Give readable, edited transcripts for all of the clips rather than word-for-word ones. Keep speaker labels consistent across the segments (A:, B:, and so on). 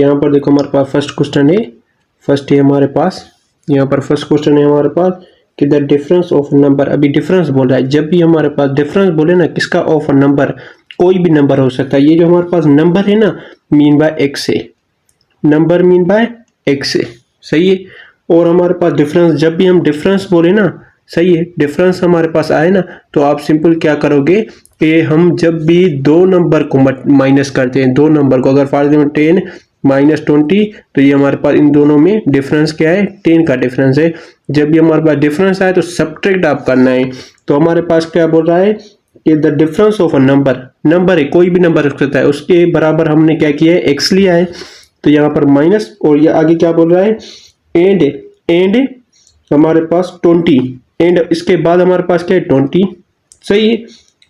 A: यहाँ पर देखो हमारे पास फर्स्ट क्वेश्चन है, फर्स्ट है हमारे पास, यहाँ पर फर्स्ट क्वेश्चन है हमारे पास कि द डिफरेंस ऑफ नंबर। अभी डिफरेंस बोल रहा है, जब भी हमारे पास डिफरेंस बोले ना किसका, ऑफ नंबर, कोई भी नंबर हो सकता है। ये जो हमारे पास नंबर है ना, मीन बाय एक्स है, नंबर मीन बाय एक्स है, सही है। और हमारे पास डिफरेंस, जब भी हम डिफरेंस बोले ना, सही है, डिफरेंस हमारे पास आए ना तो आप सिंपल क्या करोगे कि हम जब भी दो नंबर को माइनस करते हैं, दो नंबर को, अगर फॉर एग्जाम्पल 10 माइनस 20, तो ये हमारे पास इन दोनों में डिफरेंस क्या है, 10 का डिफरेंस है। जब भी हमारे पास डिफरेंस आए तो सब्ट्रैक्ट आप करना है। तो हमारे पास क्या बोल रहा है कि the difference of a number, number है, कोई भी नंबर हो सकता है, उसके बराबर हमने क्या किया है, एक्स लिया है, तो यहाँ पर माइनस, और ये आगे क्या बोल रहा है, एंड हमारे पास 20, एंड इसके बाद हमारे पास क्या है 20, सही है।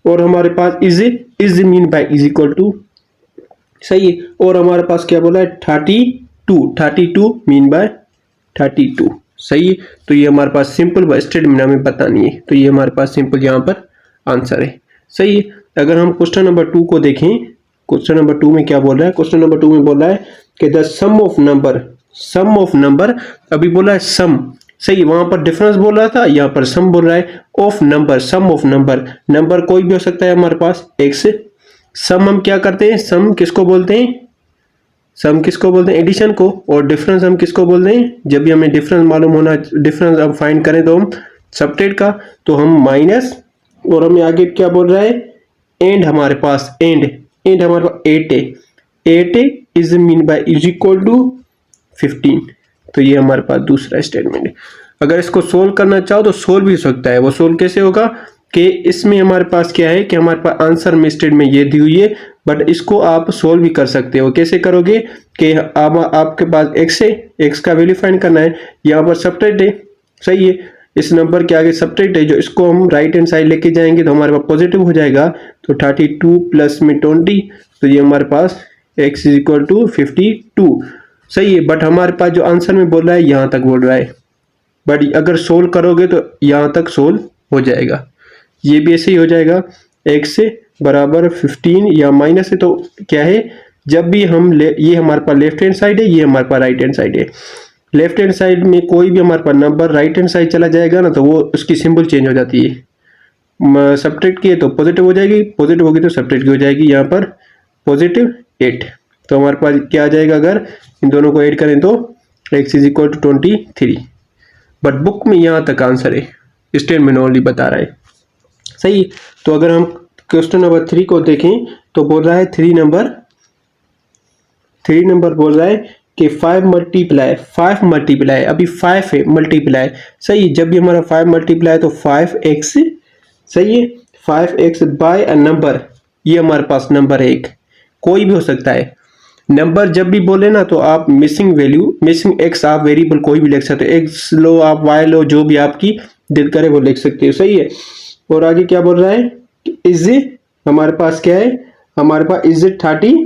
A: और हमारे पास is mean by is equal to, सही है। और हमारे पास क्या बोला है 32 मीन बाय 32, सही है। तो ये हमारे पास सिंपल स्टेटमेंट हमें बतानी है, तो ये हमारे पास सिंपल यहाँ पर आंसर है, सही है। अगर हम क्वेश्चन नंबर 2 को देखें, क्वेश्चन नंबर 2 में क्या बोल रहा है, क्वेश्चन नंबर 2 में बोल रहा है कि द सम ऑफ नंबर, अभी बोला है सम, सही, वहां पर डिफरेंस बोल रहा था, यहाँ पर सम बोल रहा है, of number, sum of number, number कोई भी हो सकता है हमारे पास एक्स। सम हम क्या करते हैं, सम किसको बोलते हैं, सम किसको बोलते हैं, एडिशन को, और डिफरेंस हम किसको बोलते हैं, जब भी हमें डिफरेंस मालूम होना, डिफरेंस हम फाइंड करें तो हम सब्ट्रैक्ट का, तो हम माइनस, और हमें आगे क्या बोल रहा है, एंड हमारे पास एंड हमारे पास 8 है, 8 is mean by is equal to 15। तो ये हमारे पास दूसरा स्टेटमेंट है। अगर इसको सोल्व करना चाहो तो सोल्व भी हो सकता है। वो सोल्व कैसे होगा कि इसमें हमारे पास क्या है कि हमारे पास आंसर में स्टेटमेंट ये दी हुई है, बट इसको आप सोल्व भी कर सकते हो। कैसे करोगे कि आपके पास एक्स है, एक्स का वैल्यू फाइंड करना है, यहाँ पर सब्ट्रैक्ट है, सही है, इस नंबर के आगे सब्ट्रैक्ट है, जो इसको हम राइट हैंड साइड लेके जाएंगे तो हमारे पास पॉजिटिव हो जाएगा, तो 32 प्लस में 20, तो ये हमारे पास x इज इक्वल टू 52, सही है। बट हमारे पास जो आंसर में बोल रहा है यहाँ तक बोल रहा है, बट अगर सोल्व करोगे तो यहाँ तक सोल्व हो जाएगा, ये भी ऐसे ही हो जाएगा, x से बराबर 15 या माइनस है, तो क्या है, जब भी हम ये हमारे पास लेफ्ट हैंड साइड है, ये हमारे पास राइट हैंड साइड है, लेफ्ट हैंड साइड में कोई भी हमारे पास नंबर राइट हैंड साइड चला जाएगा ना तो वो उसकी सिंबल चेंज हो जाती है। सब्ट्रैक्ट किए तो पॉजिटिव हो जाएगी, पॉजिटिव होगी तो सब्ट्रैक्ट की हो जाएगी, यहाँ पर पॉजिटिव 8, तो हमारे पास क्या आ जाएगा, अगर इन दोनों को ऐड करें तो x is equal to 23। But book में यहाँ तक आंसर है, स्टेटमेंट ओनली बता रहा है, सही। तो अगर हम क्वेश्चन नंबर 3 को देखें तो बोल रहा है 3 नंबर बोल रहा है कि 5 मल्टीप्लाई, अभी 5 है मल्टीप्लाई, सही, जब भी हमारा 5 मल्टीप्लाई तो 5x, सही है, 5x बाय अ नंबर, ये हमारे पास नंबर है एक, कोई भी हो सकता है नंबर। जब भी बोले ना तो आप मिसिंग वैल्यू, मिसिंग एक्स, आप वेरिएबल कोई भी लिख सकते हो, एक्स लो आप, वाई लो, जो भी आपकी दिल करे वो लिख सकते हो, सही है। और आगे क्या बोल रहा है, इज हमारे पास क्या है, हमारे पास इज 35,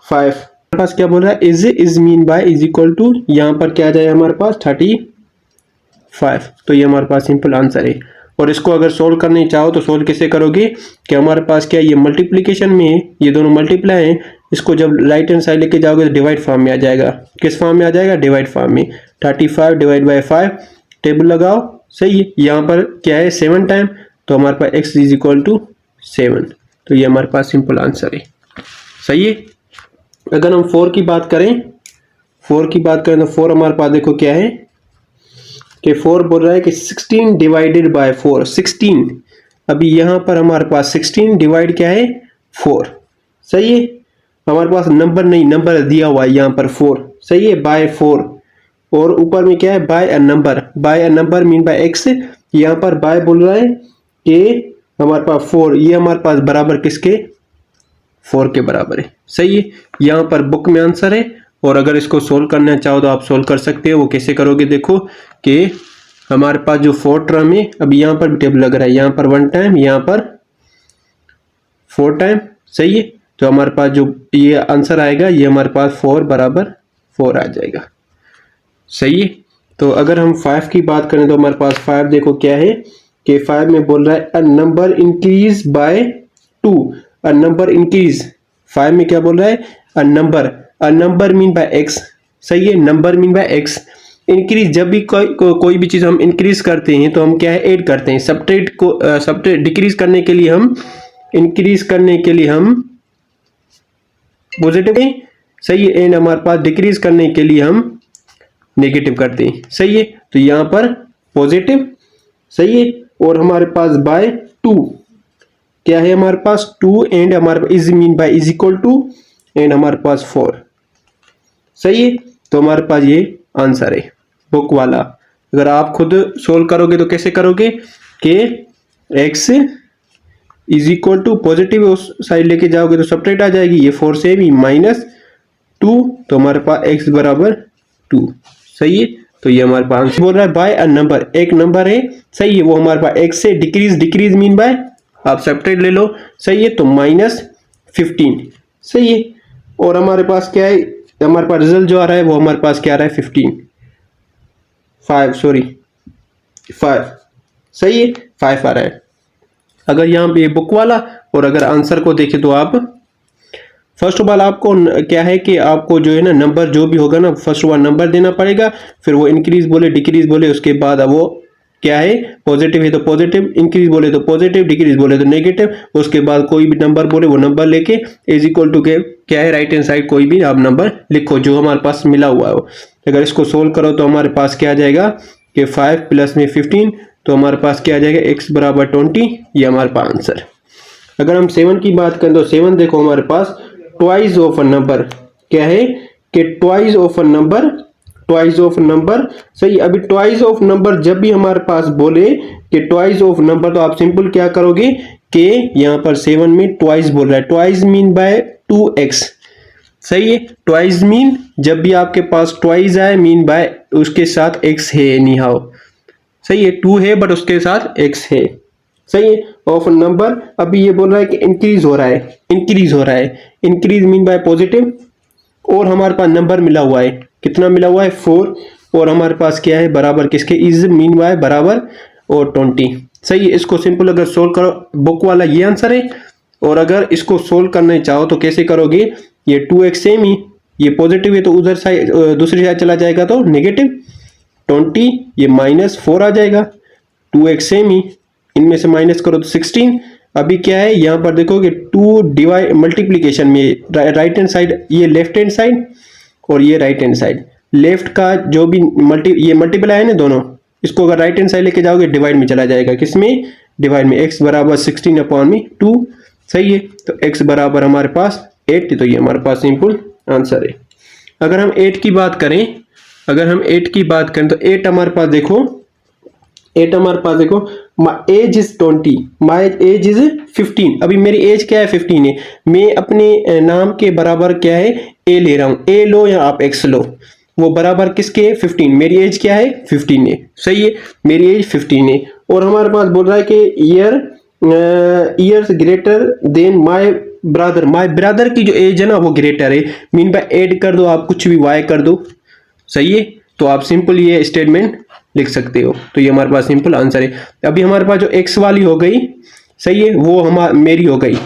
A: हमारे पास क्या बोल रहा है, is mean by is equal to, यहाँ पर क्या आ जाए हमारे पास 35, तो ये हमारे पास सिंपल आंसर है। और इसको अगर सोल्व करने चाहो तो सोल्व कैसे करोगे कि हमारे पास क्या, ये मल्टीप्लिकेशन में है, ये दोनों मल्टीप्लाई हैं, इसको जब राइट हैंड साइड लेके जाओगे तो डिवाइड फॉर्म में आ जाएगा, किस फॉर्म में आ जाएगा, डिवाइड फॉर्म में, 35 डिवाइड बाय 5, टेबल लगाओ, सही है, यहाँ पर क्या है 7 टाइम, तो हमारे पास x इज इक्वल टू 7, तो ये हमारे पास सिंपल आंसर है, सही है। अगर हम 4 की बात करें, तो 4 हमारे पास देखो क्या है कि 4 बोल रहा है कि 16 डिवाइडेड बाय 4, 16, अभी यहाँ पर हमारे पास 16 डिवाइड क्या है 4, सही है, हमारे पास नंबर नहीं, नंबर दिया हुआ है यहाँ पर 4, सही है, बाय 4, और ऊपर में क्या है by a number mean by x, यहाँ पर बाय बोल रहा है कि हमारे पास 4, ये हमारे पास बराबर किसके, 4 के बराबर है, सही है, यहाँ पर बुक में आंसर है। और अगर इसको सोल्व करना चाहो तो आप सोल्व कर सकते हो। वो कैसे करोगे, देखो कि हमारे पास जो 4 टर्म है, अभी यहाँ पर भी टेबल लग रहा है, यहाँ पर 1 टाइम, यहाँ पर 4 टाइम, सही है, तो हमारे पास जो ये आंसर आएगा ये हमारे पास 4 बराबर 4 आ जाएगा, सही है। तो अगर हम 5 की बात करें तो हमारे पास 5 देखो क्या है कि 5 में बोल रहा है a number increase by 2, a number increase, 5 में क्या बोल रहा है, अ नंबर मीन बाय एक्स, सही है, number mean bye x. Increase, जब भी कोई भी चीज हम इंक्रीज करते हैं तो हम क्या है, ऐड करते हैं। सब्ट्रैक्ट को सब्ट्रैक्ट डिक्रीज करने के लिए हम, इंक्रीज करने के लिए हम पॉजिटिव है, सही है, एंड हमारे पास डिक्रीज करने के लिए हम नेगेटिव करते हैं, सही है। तो यहां पर पॉजिटिव, सही है, और हमारे पास बाय 2 क्या है, हमारे पास 2 एंड हमारे is mean by is equal to and हमारे पास 4, सही है। तो हमारे पास ये आंसर है बुक वाला। अगर आप खुद सोल्व करोगे तो कैसे करोगे कि x is equal to positive उस साइड लेके जाओगे तो सब्ट्रैक्ट आ जाएगी, ये 4 से भी -2, तो हमारे पास x बराबर 2, सही है। तो ये हमारे पास आंसर बोल रहा है बाय अ नंबर, एक नंबर है, सही है, वो हमारे पास x से डिक्रीज, डिक्रीज मीन बाय आप सब्ट्रैक्ट ले लो, सही है, तो -15, सही है। और हमारे पास क्या है, हमारे पास रिजल्ट जो आ रहा है वो हमारे पास क्या आ रहा है 5, सही है, 5 आ रहा है। अगर यहाँ पे बुक वाला और अगर आंसर को देखें तो आप फर्स्ट ऑफ ऑल आपको क्या है कि आपको जो है ना नंबर जो भी होगा ना, फर्स्ट ऑफ ऑल नंबर देना पड़ेगा, फिर वो इंक्रीज बोले डिक्रीज बोले, उसके बाद वो क्या है, पॉजिटिव है तो पॉजिटिव, इंक्रीज बोले तो पॉजिटिव, डिक्रीज बोले तो नेगेटिव, उसके बाद कोई भी नंबर बोले वो नंबर लेके इज इक्वल टू के क्या है, राइट हैंड साइड कोई भी आप नंबर लिखो जो हमारे पास मिला हुआ है। अगर इसको सोल्व करो तो हमारे पास क्या आ जाएगा कि 5 प्लस में 15, तो हमारे पास क्या आ जाएगा x बराबर 20, ये हमारे पास आंसर। अगर हम 7 की बात करें तो 7 देखो हमारे पास ट्वाइस ऑफ अ नंबर क्या है कि twice of a number, twice of number, सही। अभी ट्वाइस ऑफ नंबर जब भी हमारे पास बोले कि ट्वाइस ऑफ नंबर, तो आप सिंपल क्या करोगे कि यहाँ पर 7 में ट्वाइस बोल रहा है, ट्वाइस मीन बाय 2x, सही है। ट्वाइस मीन जब भी आपके पास ट्वाइस आए मीन बाय उसके साथ x है एनी हाउ, सही है, 2 है बट उसके साथ x है, सही है। ऑफ नंबर अभी ये बोल रहा है कि इंक्रीज हो रहा है, इंक्रीज हो रहा है, इंक्रीज मीन बाय पॉजिटिव, और हमारे पास नंबर मिला हुआ है, कितना मिला हुआ है 4, और हमारे पास क्या है बराबर किसके, इज मीन बाय बराबर और 20, सही है। इसको सिंपल अगर सोल्व करो, बुक वाला ये आंसर है। और अगर इसको सोल्व करना चाहो तो कैसे करोगे, ये 2x सेम ही, ये पॉजिटिव है तो उधर साइड दूसरी साइड चला जाएगा तो नेगेटिव, 20 ये -4 आ जाएगा, 2x सेम ही, इनमें से माइनस करो तो 16। अभी क्या है यहाँ पर देखो कि 2 डिवाइड मल्टीप्लीकेशन में राइट हैंड साइड, ये लेफ्ट हैंड साइड और ये राइट हैंड साइड, लेफ्ट का जो भी ये मल्टीप्लाई है ना दोनों, इसको अगर राइट हैंड साइड लेके जाओगे डिवाइड में चला जाएगा, किसमें, डिवाइड में, x बराबर 16/2, सही है। तो x बराबर हमारे पास 8, तो ये हमारे पास सिंपल आंसर है। अगर हम 8 की बात करें, अगर हम 8 की बात करें तो 8 हमारे पास देखो, 8 हमारे पास देखो, my age is 20, my age is 15, अभी मेरी एज क्या है 15 है, मैं अपने नाम के बराबर क्या है ए ले रहा हूँ, ए लो या आप x लो, वो बराबर किसके 15, मेरी एज क्या है 15 है, सही है, मेरी एज 15 है। और हमारे पास बोल रहा है कि years greater than my brother, my brother की जो एज है ना वो ग्रेटर है, मीन बाय ऐड कर दो आप कुछ भी y कर दो, सही है। तो आप सिंपल ये स्टेटमेंट लिख सकते हो, तो ये हमारे पास सिंपल आंसर है। अभी हमारे पास जो x वाली हो गई, सही है, वो मेरी हो गई,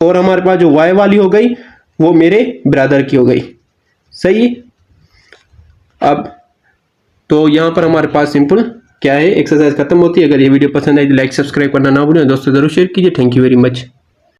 A: और हमारे पास जो y वाली हो गई वो मेरे ब्रदर की हो गई, सही है। अब तो यहाँ पर हमारे पास सिंपल क्या है, एक्सरसाइज खत्म होती है। अगर ये वीडियो पसंद आई तो लाइक सब्सक्राइब करना ना भूलें, दोस्तों जरूर शेयर कीजिए। Thank you very much.